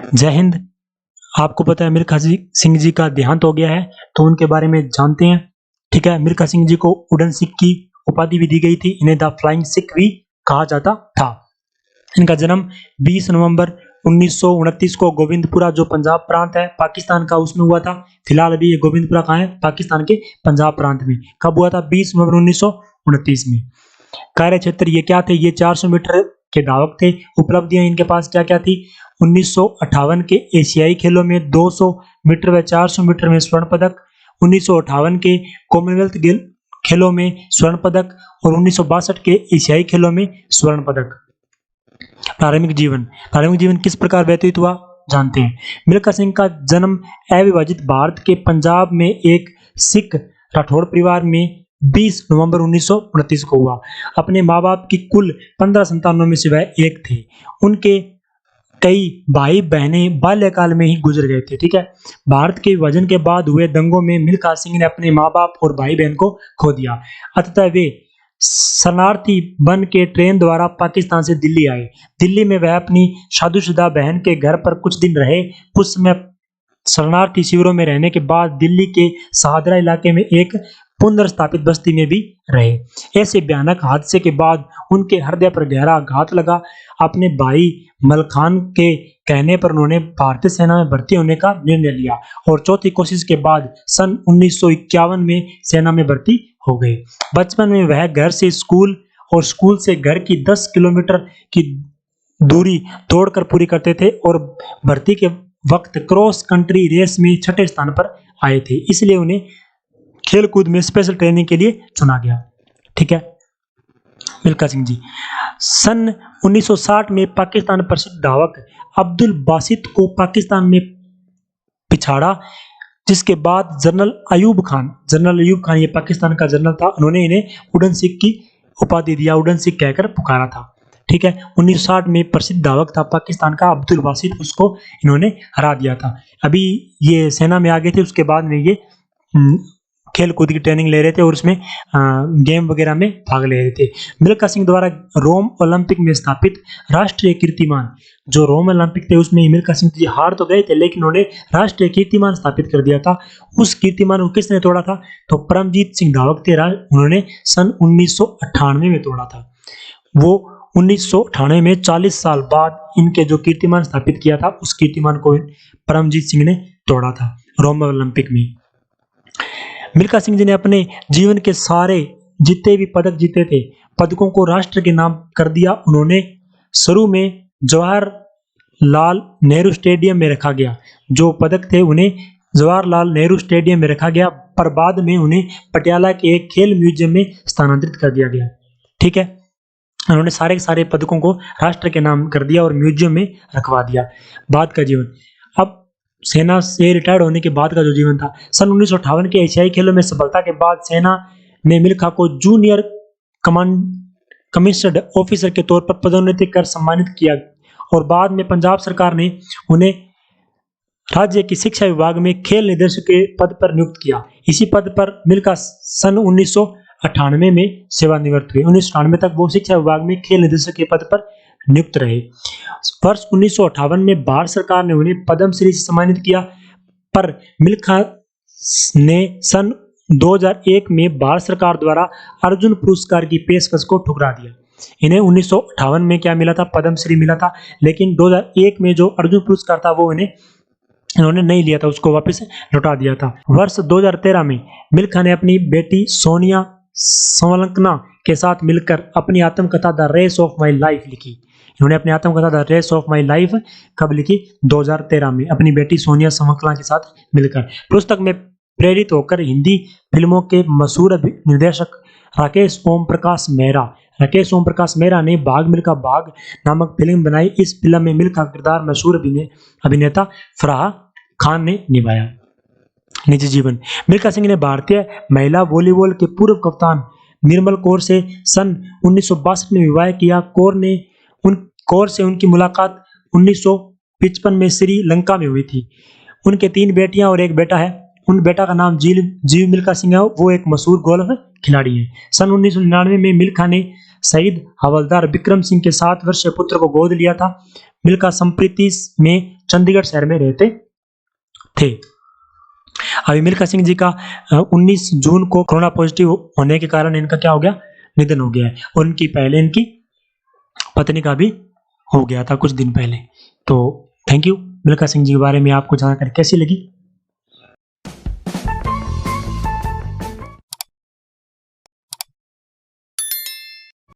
जय हिंद। आपको पता है मिल्खा सिंह जी का देहांत हो गया है, तो उनके बारे में जानते हैं। ठीक है, मिल्खा सिंह जी को उड़न सिख की उपाधि भी दी गई थी। इन्हें द फ्लाइंग सिख भी कहा जाता था। इनका जन्म 20 नवंबर 1929 को गोविंदपुरा, जो पंजाब प्रांत है पाकिस्तान का, उसमें हुआ था। फिलहाल अभी ये गोविंदपुरा कहाँ है? पाकिस्तान के पंजाब प्रांत में। कब हुआ था? 20 नवंबर 1929 में। कार्य क्षेत्र ये क्या थे? ये 400 मीटर के धावक थे। उपलब्धियां इनके पास क्या क्या थी? 1958 के एशियाई खेलों में 200 मीटर व 400 मीटर में स्वर्ण पदक, 1958 के कॉमनवेल्थ खेलों में स्वर्ण पदक और 1962 के एशियाई खेलों में स्वर्ण पदक। प्रारंभिक जीवन किस प्रकार व्यतीत हुआ जानते हैं। मिल्खा सिंह का जन्म अविभाजित भारत के पंजाब में एक सिख राठौड़ परिवार में 20 नवंबर 1929 को हुआ। अपने माँ बाप की कुल 15 संतानों में से वह एक थे। उनके कई भाई बहनें बाल्यकाल में ही गुजर गए थे। ठीक है, भारत के विभाजन के बाद हुए दंगों में मिल्खा सिंह ने अपने माँ बाप और भाई बहन को खो दिया। अतः वे शरणार्थी बन के ट्रेन द्वारा पाकिस्तान से दिल्ली आए। दिल्ली में वह अपनी शादीशुदा बहन के घर पर कुछ दिन रहे। उस समय शरणार्थी शिविरों में रहने के बाद दिल्ली के शहादरा इलाके में एक पुनर्स्थापित बस्ती में भी रहे। ऐसे भयानक हादसे के बाद उनके हृदय पर गहरा आघात लगा। अपने भाई मलखान के कहने पर उन्होंने भारतीय सेना में भर्ती होने का निर्णय लिया और चौथी कोशिश के बाद सन 1951 में सेना में भर्ती हो गए। बचपन में वह घर से स्कूल और स्कूल से घर की 10 किलोमीटर की दूरी दौड़कर पूरी करते थे और भर्ती के वक्त क्रॉस कंट्री रेस में 6ठे स्थान पर आए थे, इसलिए उन्हें खेलकूद में स्पेशल ट्रेनिंग के लिए चुना गया। ठीक है, मिल्खा सिंह जी सन 1960 में पाकिस्तान प्रसिद्ध धावक अब्दुल बासित को पाकिस्तान में पिछाड़ा, जिसके बाद जनरल अयूब खान ये पाकिस्तान का जनरल था, उन्होंने इन्हें उड़न सिख की उपाधि दिया, उड़न सिख कहकर पुकारा था। ठीक है, 1960 में प्रसिद्ध धावक था पाकिस्तान का अब्दुल बासित, उसको इन्होंने हरा दिया था। अभी ये सेना में आ गए थे, उसके बाद में ये खेल कूद की ट्रेनिंग ले रहे थे और उसमें गेम वगैरह में भाग ले रहे थे। मिल्खा सिंह द्वारा रोम ओलंपिक में स्थापित राष्ट्रीय कीर्तिमान, जो रोम ओलंपिक थे उसमें मिल्खा सिंह जी हार तो गए थे, लेकिन उन्होंने राष्ट्रीय कीर्तिमान स्थापित कर दिया था। उस कीर्तिमान को किसने तोड़ा था? तो परमजीत सिंह धावक थे, उन्होंने सन 1998 में तोड़ा था। वो 1998 में 40 साल बाद इनके जो कीर्तिमान स्थापित किया था, उस कीर्तिमान को परमजीत सिंह ने तोड़ा था रोम ओलंपिक में। मिल्खा सिंह जी ने अपने जीवन के सारे जितने भी पदक जीते थे, पदकों को राष्ट्र के नाम कर दिया। उन्होंने शुरू में जवाहरलाल नेहरू स्टेडियम में रखा गया, जो पदक थे उन्हें जवाहरलाल नेहरू स्टेडियम में रखा गया, पर बाद में उन्हें पटियाला के एक खेल म्यूजियम में स्थानांतरित कर दिया गया। ठीक है, उन्होंने सारे के सारे पदकों को राष्ट्र के नाम कर दिया और म्यूजियम में रखवा दिया। बाद का जीवन, अब सेना से रिटायर्ड होने के बाद का जो जीवन था, सन 1958 के एशियाई खेलों में सफलता के बाद सेना ने मिल्खा को जूनियर कमिश्नर्ड ऑफिसर के तौर पर पदोन्नति कर सम्मानित किया और बाद में पंजाब सरकार ने उन्हें राज्य की शिक्षा विभाग में खेल निदेशक के पद पर नियुक्त किया। इसी पद पर मिल्खा सन 1998 में सेवानिवृत्त हुए। 1998 तक वो शिक्षा विभाग में खेल निदेशक के पद पर नियुक्त रहे। वर्ष 1958 में भारत सरकार ने उन्हें पद्मश्री से सम्मानित किया, पर मिल्खा ने सन 2001 में भारत सरकार द्वारा अर्जुन पुरस्कार की पेशकश को ठुकरा दिया। इन्हें 1958 में क्या मिला था? पद्मश्री मिला था, लेकिन 2001 में जो अर्जुन पुरस्कार था वो इन्होंने नहीं लिया था, उसको वापस लौटा दिया था। वर्ष 2013 में मिल्खा ने अपनी बेटी सोनिया संवलकना के साथ मिलकर अपनी आत्मकथा the race of my life लिखी। इन्होंने अपनी आत्मकथा the race of my life कब लिखी? 2013 में, अपनी बेटी सोनिया संवलकना के साथ मिलकर। पुस्तक में प्रेरित होकर हिंदी फिल्मों के मशहूर निर्देशक राकेश ओम प्रकाश मेहरा ने भाग मिल्खा भाग नामक फिल्म बनाई। इस फिल्म में मिल्खा किरदार मशहूर अभिनेता फराह खान ने निभाया। निजी जीवन, मिल्खा सिंह ने भारतीय महिला वॉलीबॉल के पूर्व कप्तान निर्मल कौर से सन 1962 में विवाह किया। कौर से उनकी मुलाकात 1955 में श्रीलंका में हुई थी। उनके 3 बेटियां और एक बेटा है। उन बेटा का नाम जीव मिल्खा सिंह है, वो एक मशहूर गोल्फ खिलाड़ी है। सन 1999 में मिल्खा ने शहीद हवलदार विक्रम सिंह के 7 वर्षीय पुत्र को गोद लिया था। मिल्खा संप्रीति में चंडीगढ़ शहर में रहते थे। अभी मिल्खा सिंह जी का 19 जून को कोरोना पॉजिटिव होने के कारण इनका क्या हो गया, निधन हो गया है। और इनकी पहले इनकी पत्नी का भी हो गया था कुछ दिन पहले। तो थैंक यू। मिल्खा सिंह जी के बारे में आपको जानकारी कैसी लगी